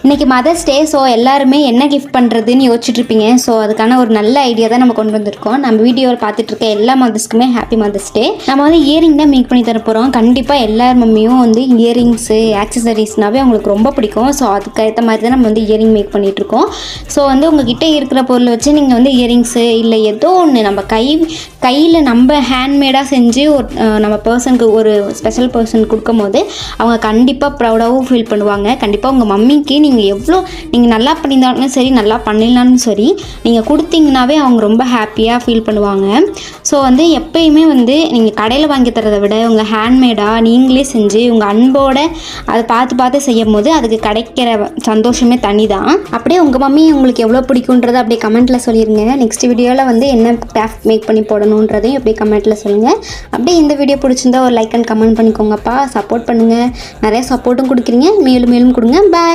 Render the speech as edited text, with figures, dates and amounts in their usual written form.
இன்றைக்கி mother's day. So எல்லாருமே என்ன கிஃப்ட் பண்ணுறதுன்னு யோசிச்சுட்ருப்பீங்க. ஸோ அதுக்கான ஒரு நல்ல ஐடியா தான் நம்ம கொண்டு வந்திருக்கோம். நம்ம வீடியோவில் பார்த்துட்டு இருக்க எல்லா மதர்ஸ்க்குமே ஹாப்பி மதர்ஸ் டே. நம்ம வந்து இயரிங் தான் மேக் பண்ணி தர போகிறோம். கண்டிப்பாக எல்லார் மம்மியும் வந்து இயரிங்ஸு ஆக்சசரிஸ்னாவே அவங்களுக்கு ரொம்ப பிடிக்கும். ஸோ அதுக்கேற்ற மாதிரி தான் நம்ம வந்து இயரிங் மேக் பண்ணிகிட்ருக்கோம். ஸோ வந்து உங்ககிட்ட இருக்கிற பொருளை வச்சு நீங்கள் வந்து இயரிங்ஸு இல்லை ஏதோ ஒன்று நம்ம கையில் நம்ம ஹேண்ட்மேடாக செஞ்சு ஒரு நம்ம பர்சனுக்கு ஒரு ஸ்பெஷல் பர்சன் கொடுக்கும் போது அவங்க கண்டிப்பாக ப்ரௌடாகவும் ஃபீல் பண்ணுவாங்க. கண்டிப்பாக உங்கள் மம்மிக்கு நீங்கள் நல்லா பண்ணியிருந்தாலும் சரி, நல்லா பண்ணிடலான்னு சரி, நீங்கள் கொடுத்தீங்கன்னாவே அவங்க ரொம்ப ஹாப்பியாக ஃபீல் பண்ணுவாங்க. ஸோ வந்து எப்பயுமே வந்து நீங்கள் கடையில் வாங்கி தரதை விட உங்கள் ஹேண்ட்மேடாக நீங்களே செஞ்சு உங்கள் அன்போட அதை பார்த்து செய்யும் போது அதுக்கு கிடைக்கிற சந்தோஷமே தனி தான். அப்படியே உங்கள் மம்மி உங்களுக்கு எவ்வளோ பிடிக்குன்றதை அப்படியே கமெண்ட்டில் சொல்லிடுங்க. நெக்ஸ்ட் வீடியோவில் வந்து என்ன கிராஃப்ட் மேக் பண்ணி போடணுன்றதையும் அப்படியே கமெண்ட்டில் சொல்லுங்கள். அப்படியே இந்த வீடியோ பிடிச்சிருந்தா ஒரு லைக் அண்ட் கமெண்ட் பண்ணிக்கோங்கப்பா. சப்போர்ட் பண்ணுங்கள். நிறைய சப்போர்ட்டும் கொடுக்குறீங்க. மேலும் கொடுங்க. பாய்.